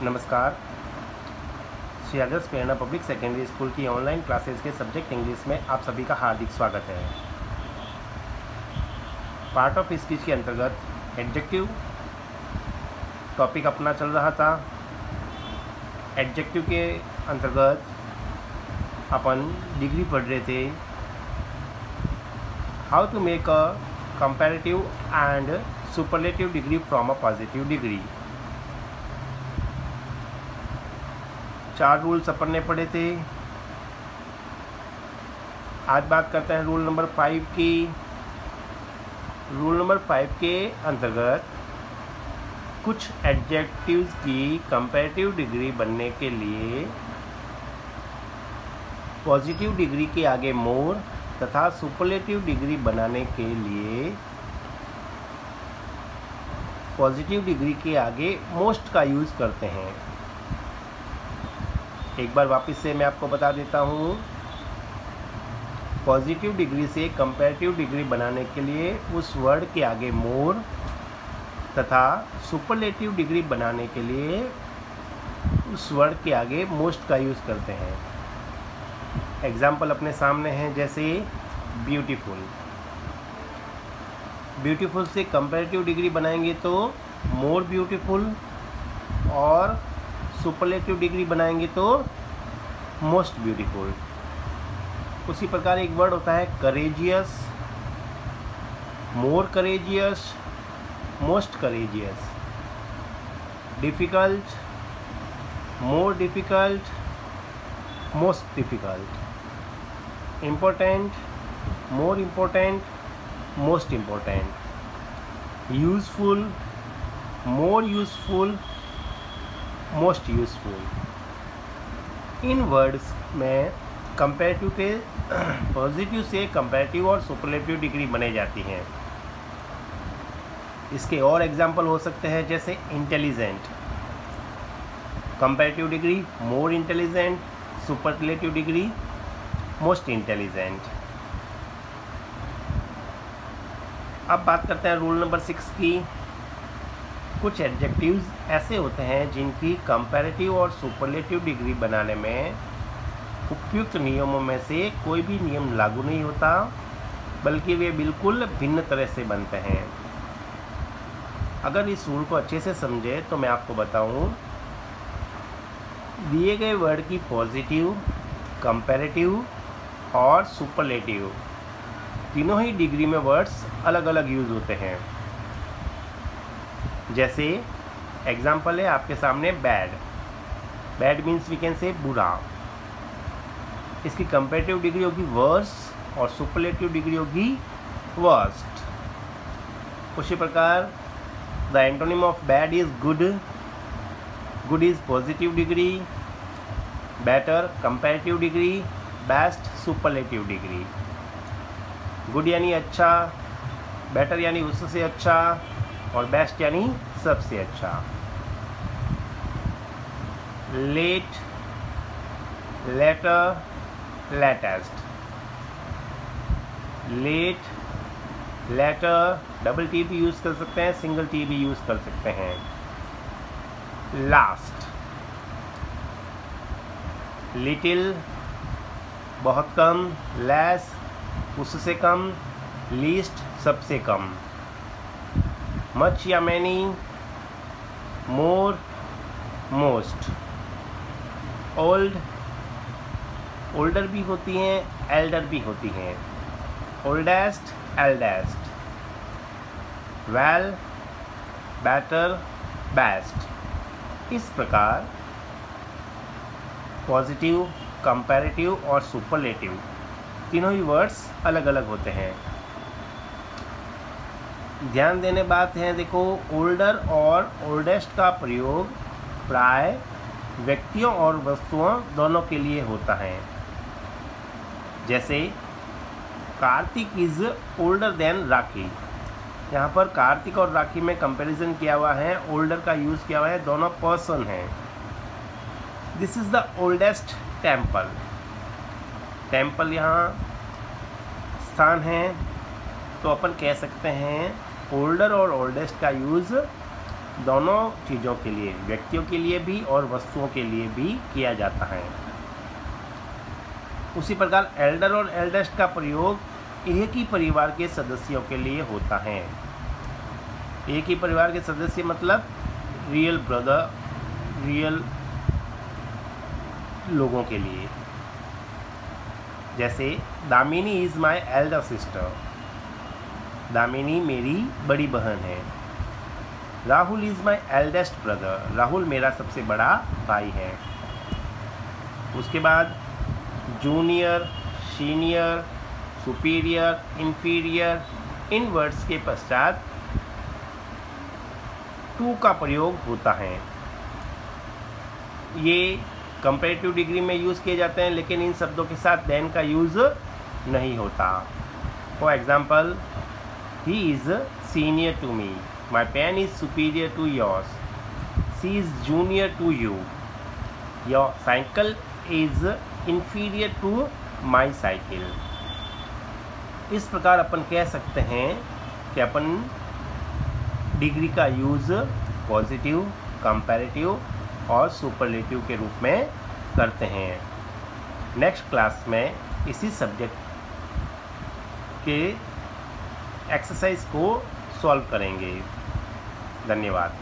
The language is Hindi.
नमस्कार। श्री आदर्श प्रेरणा पब्लिक सेकेंडरी स्कूल की ऑनलाइन क्लासेस के सब्जेक्ट इंग्लिश में आप सभी का हार्दिक स्वागत है। पार्ट ऑफ स्पीच के अंतर्गत एडजेक्टिव टॉपिक अपना चल रहा था। एडजेक्टिव के अंतर्गत अपन डिग्री पढ़ रहे थे, how to make a comparative and superlative degree from a positive degree. 4 rules अपन ने पढ़े थे। आज बात करते हैं रूल नंबर 5 की। रूल नंबर 5 के अंतर्गत कुछ एडजेक्टिव्स की कंपैरेटिव डिग्री बनने के लिए पॉजिटिव डिग्री के आगे मोर तथा सुपरलेटिव डिग्री बनाने के लिए पॉजिटिव डिग्री के आगे मोस्ट का यूज़ करते हैं। एक बार वापस से मैं आपको बता देता हूँ। पॉजिटिव डिग्री से कंपैरेटिव डिग्री बनाने के लिए उस वर्ड के आगे मोर तथा सुपरलेटिव डिग्री बनाने के लिए उस वर्ड के आगे मोस्ट का यूज़ करते हैं। एग्जाम्पल अपने सामने हैं, जैसे ब्यूटीफुल। ब्यूटीफुल से कंपैरेटिव डिग्री बनाएंगे तो मोर ब्यूटीफुल, और सुपरलेटिव डिग्री बनाएंगे तो मोस्ट ब्यूटीफुल। उसी प्रकार एक वर्ड होता है courageous, more courageous, most courageous. Difficult, more difficult, most difficult. Important, more important, most important. Useful, more useful, most useful. इन वर्ड्स में कंपैरेटिव के पॉजिटिव से कंपैरेटिव और सुपरलेटिव डिग्री बने जाती हैं। इसके और एग्जाम्पल हो सकते हैं, जैसे intelligent, comparative degree more intelligent, superlative degree most intelligent. अब बात करते हैं रूल नंबर 6 की। कुछ एडजेक्टिव्स ऐसे होते हैं जिनकी कंपैरेटिव और सुपरलेटिव डिग्री बनाने में उपयुक्त नियमों में से कोई भी नियम लागू नहीं होता, बल्कि वे बिल्कुल भिन्न तरह से बनते हैं। अगर इस रूल को अच्छे से समझे तो मैं आपको बताऊं, दिए गए वर्ड की पॉजिटिव, कंपैरेटिव और सुपरलेटिव तीनों ही डिग्री में वर्ड्स अलग अलग यूज़ होते हैं। जैसे एग्जाम्पल है आपके सामने bad. Bad means we can say बुरा। इसकी कंपैरेटिव डिग्री होगी वर्स और सुपरलेटिव डिग्री होगी वर्स्ट। उसी प्रकार the antonym of bad is good. Good is positive degree, better comparative degree, best superlative degree. Good यानी अच्छा, बेटर यानी उससे अच्छा, और बेस्ट यानी सबसे अच्छा। Late, later, latest. Late, later, double T भी यूज़ कर सकते हैं, सिंगल टी भी यूज़ कर सकते हैं। लास्ट, लिटिल बहुत कम, लेस उससे कम, लीस्ट सबसे कम। मच या मैनी, मोर, मोस्ट। ओल्ड, ओल्डर भी होती हैं, एल्डर भी होती हैं। Oldest, eldest. Well, better, best. इस प्रकार पॉजिटिव, कंपैरेटिव और सुपरलेटिव तीनों ही वर्ड्स अलग अलग होते हैं। ध्यान देने बात है, देखो, ओल्डर और ओल्डेस्ट का प्रयोग प्राय व्यक्तियों और वस्तुओं दोनों के लिए होता है। जैसे कार्तिक इज़ ओल्डर देन राखी। यहाँ पर कार्तिक और राखी में कंपैरिजन किया हुआ है, ओल्डर का यूज़ किया हुआ है, दोनों पर्सन हैं। This is the oldest temple. Temple यहाँ स्थान है, तो अपन कह सकते हैं ओल्डर और ओल्डेस्ट का यूज़ दोनों चीज़ों के लिए, व्यक्तियों के लिए भी और वस्तुओं के लिए भी किया जाता है। उसी प्रकार एल्डर और एल्डेस्ट का प्रयोग एक ही परिवार के सदस्यों के लिए होता है। एक ही परिवार के सदस्य मतलब रियल ब्रदर, रियल लोगों के लिए। जैसे Damini is my elder sister, Damini मेरी बड़ी बहन है। Rahul is my eldest brother, Rahul मेरा सबसे बड़ा भाई है। उसके बाद जूनियर, सीनियर, सुपीरियर, इन्फीरियर, इन वर्ड्स के पश्चात टू का प्रयोग होता है। ये कंपैरेटिव डिग्री में यूज़ किए जाते हैं, लेकिन इन शब्दों के साथ देन का यूज़ नहीं होता। For example, he is senior to me, my pen is superior to yours, she is junior to you, your cycle is inferior to my cycle. इस प्रकार अपन कह सकते हैं कि अपन डिग्री का यूज़ पॉजिटिव, कंपैरेटिव और सुपरलेटिव के रूप में करते हैं। नेक्स्ट क्लास में इसी सब्जेक्ट के एक्सरसाइज को सॉल्व करेंगे। धन्यवाद।